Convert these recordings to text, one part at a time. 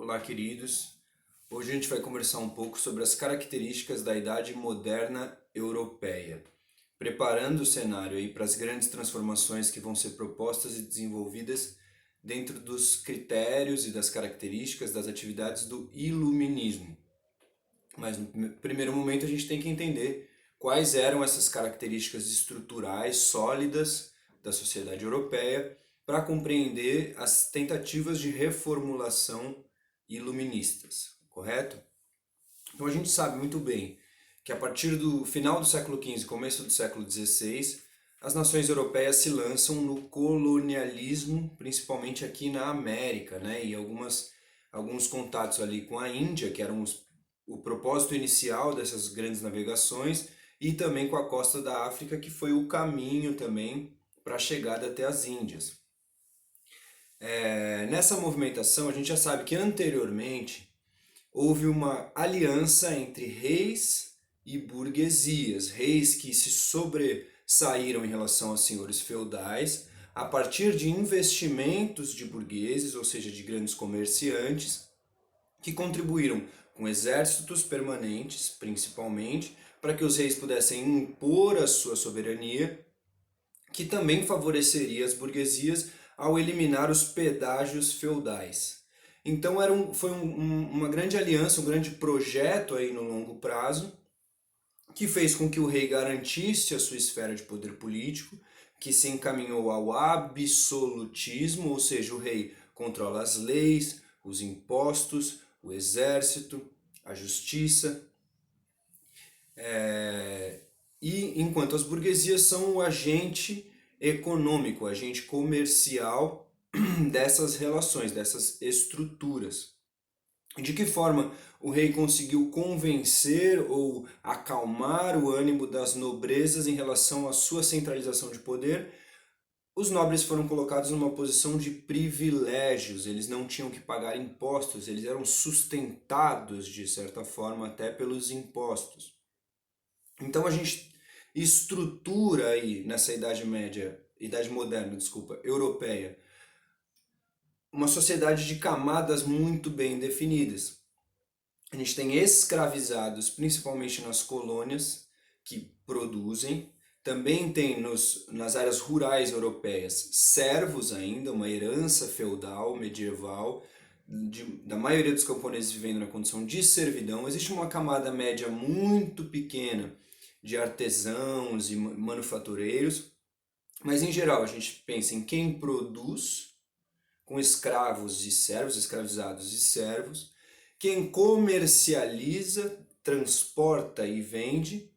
Olá, queridos. Hoje a gente vai conversar um pouco sobre as características da Idade Moderna Europeia, preparando o cenário aí para as grandes transformações que vão ser propostas e desenvolvidas dentro dos critérios e das características das atividades do Iluminismo. Mas no primeiro momento a gente tem que entender quais eram essas características estruturais sólidas da sociedade europeia para compreender as tentativas de reformulação iluministas, correto? Então a gente sabe muito bem que a partir do final do século XV, começo do século XVI, as nações europeias se lançam no colonialismo, principalmente aqui na América, né? E alguns contatos ali com a Índia, que eram o propósito inicial dessas grandes navegações, e também com a costa da África, que foi o caminho também para a chegada até as Índias. Nessa movimentação, a gente já sabe que anteriormente houve uma aliança entre reis e burguesias, reis que se sobressaíram em relação aos senhores feudais a partir de investimentos de burgueses, ou seja, de grandes comerciantes, que contribuíram com exércitos permanentes, principalmente, para que os reis pudessem impor a sua soberania, que também favoreceria as burguesias ao eliminar os pedágios feudais. Então foi uma grande aliança, um grande projeto aí no longo prazo, que fez com que o rei garantisse a sua esfera de poder político, que se encaminhou ao absolutismo, ou seja, o rei controla as leis, os impostos, o exército, a justiça, e enquanto as burguesias são o agente econômico, o agente comercial dessas relações, dessas estruturas. De que forma o rei conseguiu convencer ou acalmar o ânimo das nobrezas em relação à sua centralização de poder? Os nobres foram colocados numa posição de privilégios, eles não tinham que pagar impostos, eles eram sustentados de certa forma até pelos impostos. Então a gente estrutura aí nessa Idade Moderna, europeia, uma sociedade de camadas muito bem definidas. A gente tem escravizados, principalmente nas colônias, que produzem. Também tem nas áreas rurais europeias servos ainda, uma herança feudal, medieval, da maioria dos camponeses vivendo na condição de servidão. Existe uma camada média muito pequena de artesãos e manufatureiros, mas em geral a gente pensa em quem produz, com escravos e servos, escravizados e servos, quem comercializa, transporta e vende,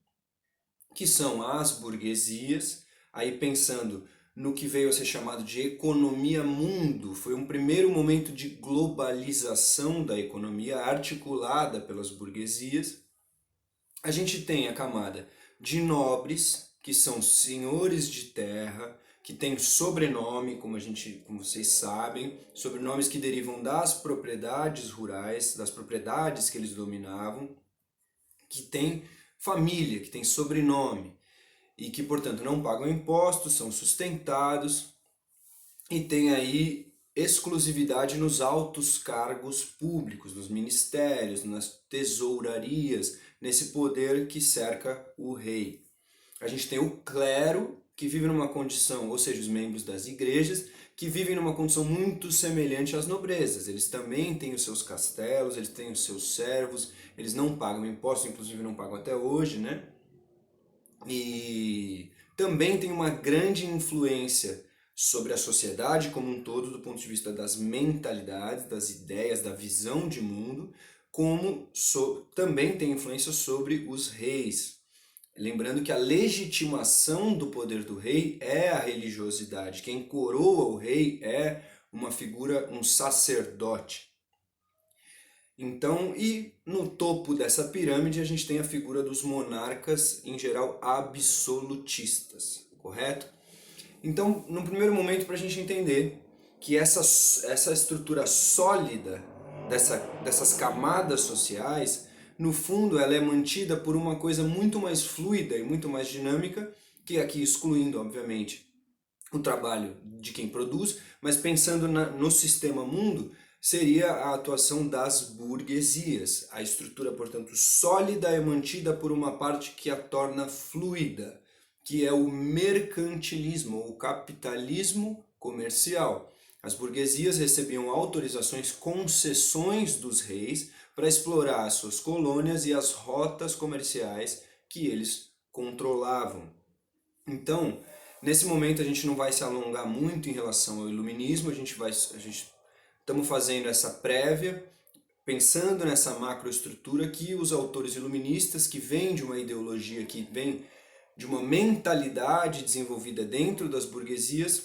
que são as burguesias, aí pensando no que veio a ser chamado de economia mundo, foi um primeiro momento de globalização da economia articulada pelas burguesias. A gente tem a camada de nobres, que são senhores de terra, que têm sobrenome, como vocês sabem, sobrenomes que derivam das propriedades rurais, das propriedades que eles dominavam, que têm família, que têm sobrenome e que, portanto, não pagam impostos, são sustentados e têm aí exclusividade nos altos cargos públicos, nos ministérios, nas tesourarias, nesse poder que cerca o rei. A gente tem o clero, que vive numa condição, ou seja, os membros das igrejas, que vivem numa condição muito semelhante às nobrezas. Eles também têm os seus castelos, eles têm os seus servos, eles não pagam impostos, inclusive não pagam até hoje, né? E também tem uma grande influência sobre a sociedade como um todo, do ponto de vista das mentalidades, das ideias, da visão de mundo, como também tem influência sobre os reis. Lembrando que a legitimação do poder do rei é a religiosidade. Quem coroa o rei é uma figura, um sacerdote. Então, e no topo dessa pirâmide a gente tem a figura dos monarcas, em geral absolutistas, correto? Então, no primeiro momento, para a gente entender que essa estrutura sólida dessas camadas sociais, no fundo, ela é mantida por uma coisa muito mais fluida e muito mais dinâmica, que aqui excluindo, obviamente, o trabalho de quem produz, mas pensando no sistema mundo, seria a atuação das burguesias. A estrutura, portanto, sólida é mantida por uma parte que a torna fluida, que é o mercantilismo, ou capitalismo comercial. As burguesias recebiam autorizações, concessões dos reis para explorar as suas colônias e as rotas comerciais que eles controlavam. Então, nesse momento a gente não vai se alongar muito em relação ao iluminismo, a gente estamos fazendo essa prévia, pensando nessa macroestrutura que os autores iluministas, que vêm de uma ideologia, que vem de uma mentalidade desenvolvida dentro das burguesias,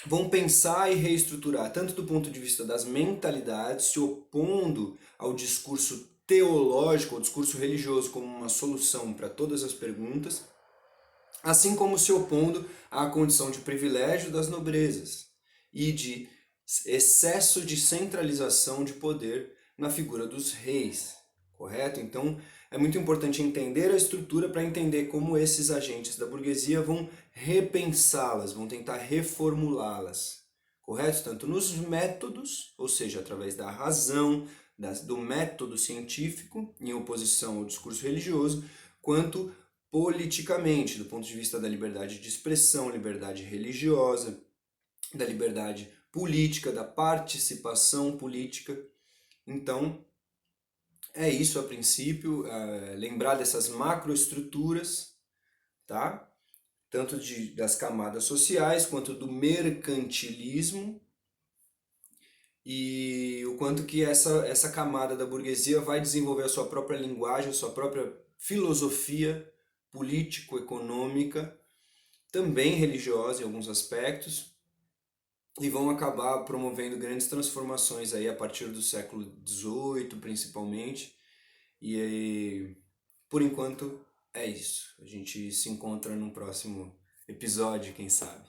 vão pensar e reestruturar, tanto do ponto de vista das mentalidades, se opondo ao discurso teológico, ao discurso religioso como uma solução para todas as perguntas, assim como se opondo à condição de privilégio das nobrezas e de excesso de centralização de poder na figura dos reis, correto? Então, é muito importante entender a estrutura para entender como esses agentes da burguesia vão repensá-las, vão tentar reformulá-las, correto? Tanto nos métodos, ou seja, através da razão, do método científico, em oposição ao discurso religioso, quanto politicamente, do ponto de vista da liberdade de expressão, liberdade religiosa, da liberdade política, da participação política. Então, é isso a princípio, lembrar dessas macroestruturas, tá? Tanto das camadas sociais quanto do mercantilismo e o quanto que essa camada da burguesia vai desenvolver a sua própria linguagem, a sua própria filosofia político-econômica, também religiosa em alguns aspectos, e vão acabar promovendo grandes transformações aí a partir do século XVIII, principalmente. E aí, por enquanto, é isso. A gente se encontra no próximo episódio, quem sabe.